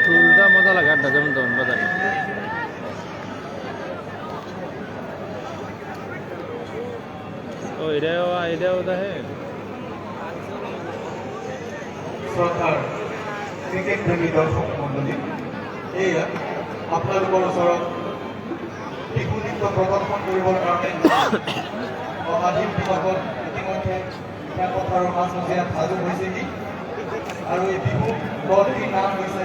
ফুলটা মজা লাগে আড্ডা যেমন তেমন বাজারে। ও এটাও দেখে শ্রদ্ধার ক্রিকেট প্রেমী দর্শক মন্ডলী, এই আপোনালোকৰ ওচৰত বিহু নৃত্য প্ৰদৰ্শন কৰিবৰ কাৰণে অহা শিল্পীসকল ইতিমধ্যে খেলপথাৰৰ মাজমজিয়াত সাজু হৈছেহি আৰু এই বিহু দলটিৰ নাম হৈছে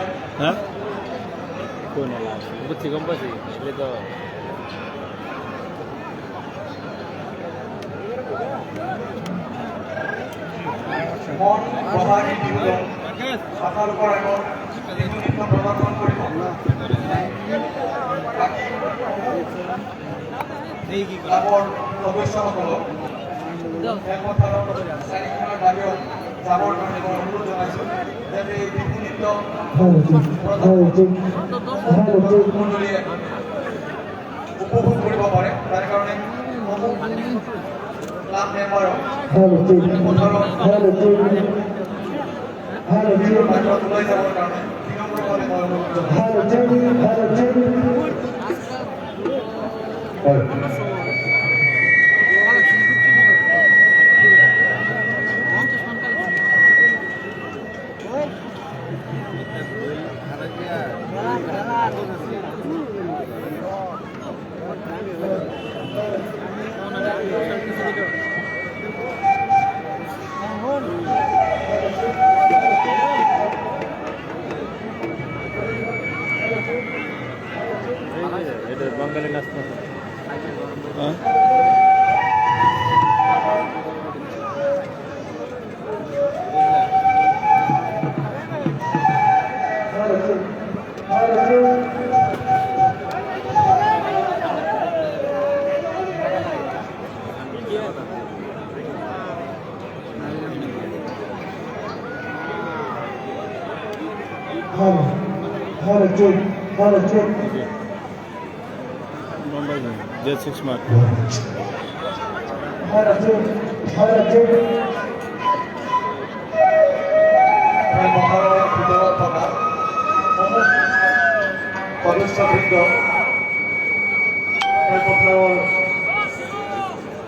বুঝছি গম পাইছি এটা তো মন বহাগী বিহু দল। আপোনালোকৰ আগত বিহু নৃত্য প্ৰদৰ্শন কৰিব। ক্লাবৰ সদস্যসকলক খেলপথাৰৰ চাৰিখনৰ বাহিৰত যাবৰ কাৰণে মই অনুৰোধ জনাইছোঁ, যাতে এই বিহু নৃত্য মণ্ডলীয়ে উপভোগ কৰিব পাৰে। তাৰ কাৰণে সমূহ ক্লাব মেম্বাৰক বাহিৰত ওলাই যাবৰ কাৰণে বিনম্ৰভাৱে মই অনুৰোধ জনাইছোঁ। এটা বাঙালি নাচ Just 6 mark. সদস্যবৃন্দ খেলপথাৰৰ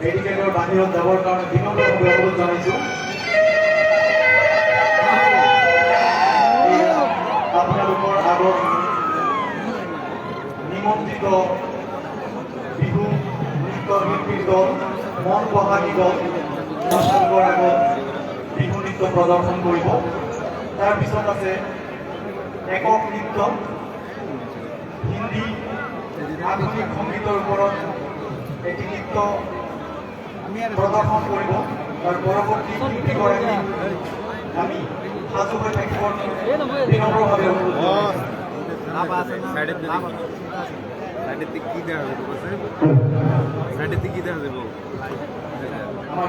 বেৰিকেডৰ বাহিৰত যাবৰ কাৰণে বিনম্ৰভাৱে অনুৰোধ জনাইছোঁ। আপোনালোকৰ আগত নিমন্ত্ৰিত বিহু নৃত্য শিল্পীৰ দল মন বহাগী দল আপোনালোকৰ আগত বিহু নৃত্য প্ৰদৰ্শন কৰিব। তাৰপিছত আছে একক নৃত্য, হিন্দী আধুনিক সংগীতৰ ওপৰত এটি নৃত্য প্ৰদৰ্শন কৰিব। তাৰ পৰৱৰ্তী শিল্পীগৰাকী আমি সাজু হৈ থাকিব বিনম্ৰভাৱে অনুৰোধ জনাইছোঁ। আমাৰ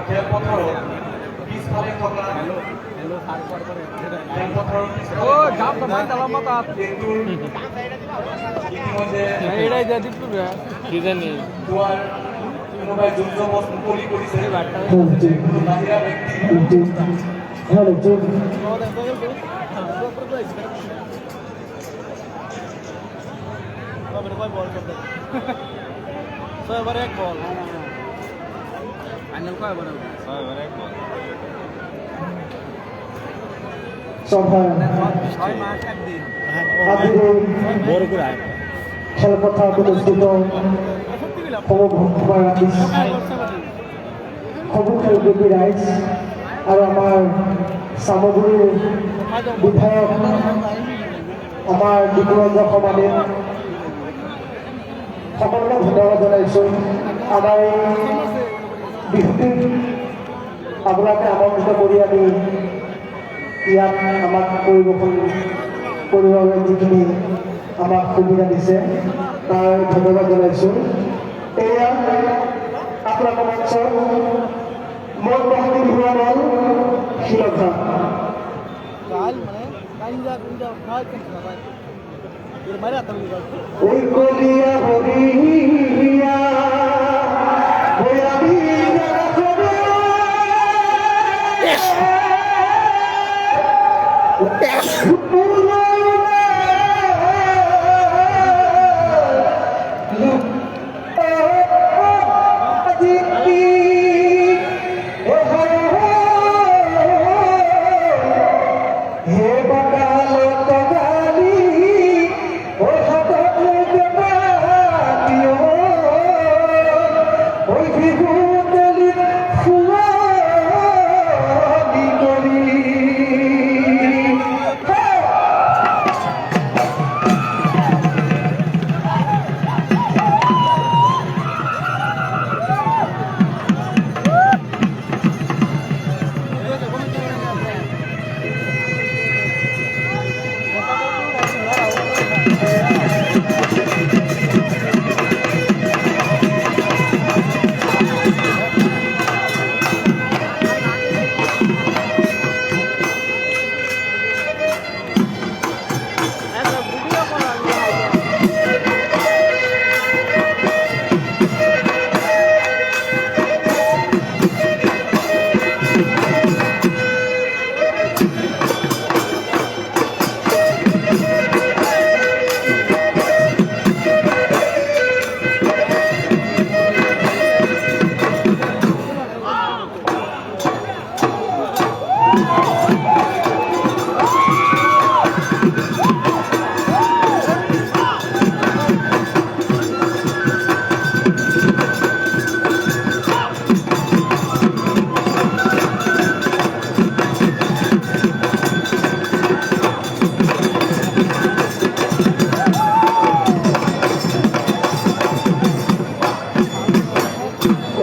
খেলপথাৰত পিছফালে থকা খেলপথাৰৰ ইতিমধ্যে কোনোবাই যুদ্ধবচ মুকলি কৰিছে। কোনো বাহিৰা ব্যক্তি ছয়বার এক বল ফাইনাল কয় বল ছয়বার এক বল 6 মাস একদিন বড় করে খেলপথাৰ অনুষ্ঠিত সমূহ খেলপথাৰ ৰাইজ আৰু আমাৰ চামগুৰিৰ বিধায়ক আমাৰ ডিব্ৰুগড় সমানে সকলোকে ধন্যবাদ জনাইছোঁ। আমাৰ এই বিহুটিত আপোনালোকে আমন্ত্ৰিত কৰি আমি ইয়াত আমাক পৰিৱেশন কৰিবৰ বাবে যিখিনি আমাক সুবিধা দিছে তাৰ ধন্যবাদ জনাইছোঁ। এয়া আপোনালোকৰ মঞ্চৰ মন বহাগী বিহু দল শিলচৰ ওই কলিয়া হরিয়া ওই আমি যারা করে হে বাগাল তগালি ও সকলে দেবাদিও ওই বিহুতলি ফুয়ালি করি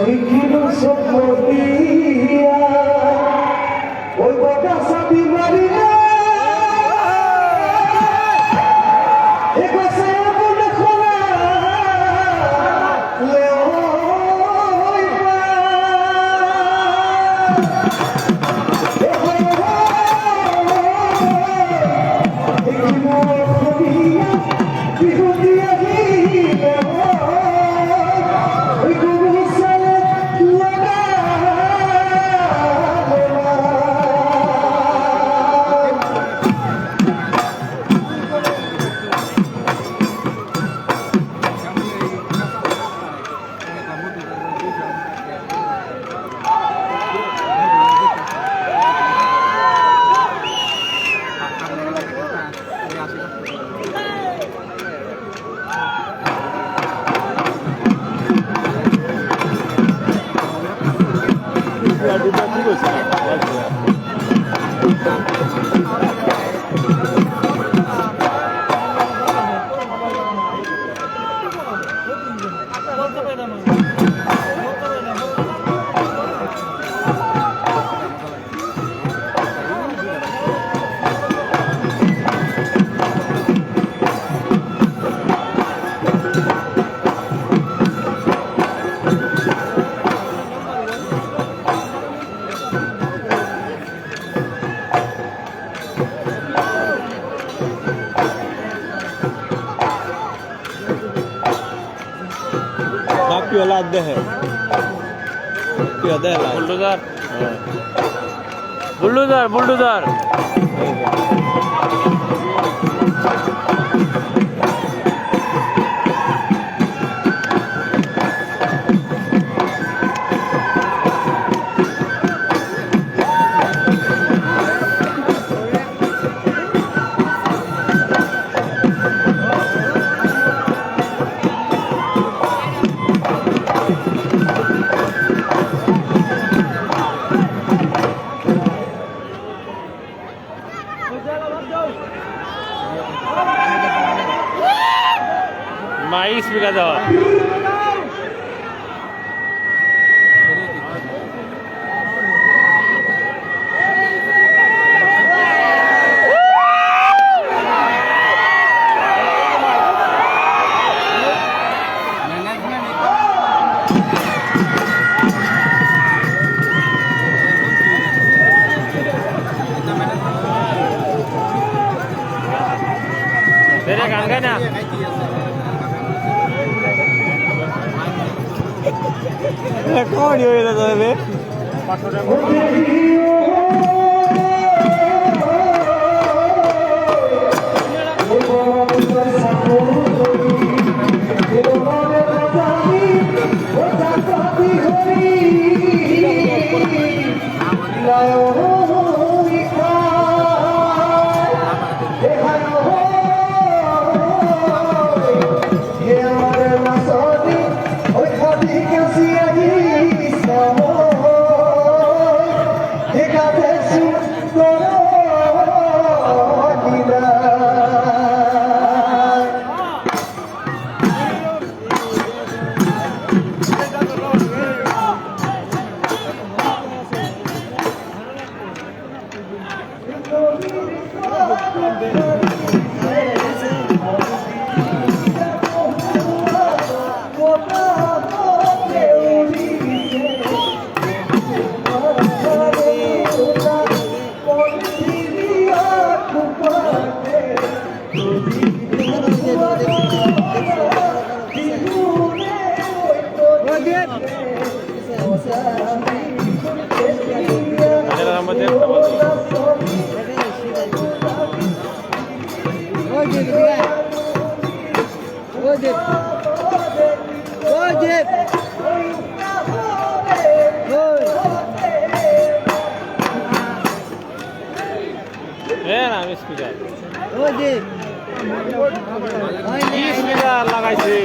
ওই কিলো স্বপ্ন দিয়া ওই গোটা সাথী মারিয়া একসে বলে খোলা লেও Piala deh. Piala deh lah. Bulldozer bulldozer bulldozer Go. Comedy হয়ে যাবে লাগাইছে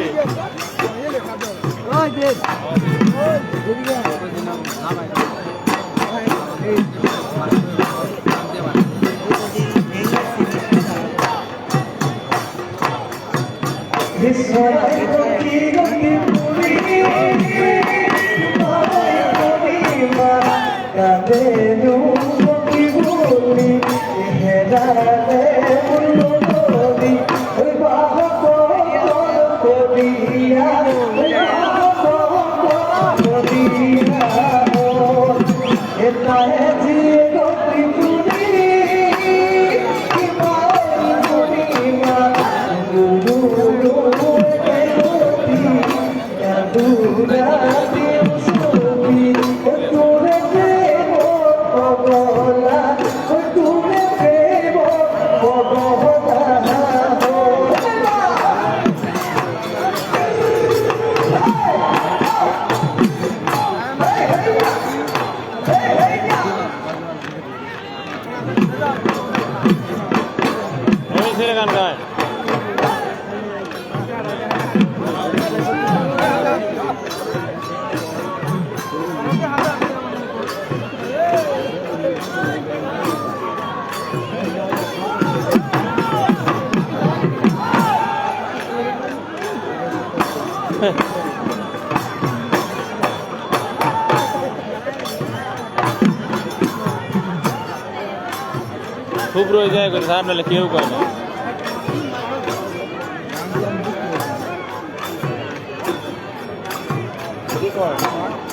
গান গায় খুব রয়ে যায় করে সামনে কেউ করে না কি করে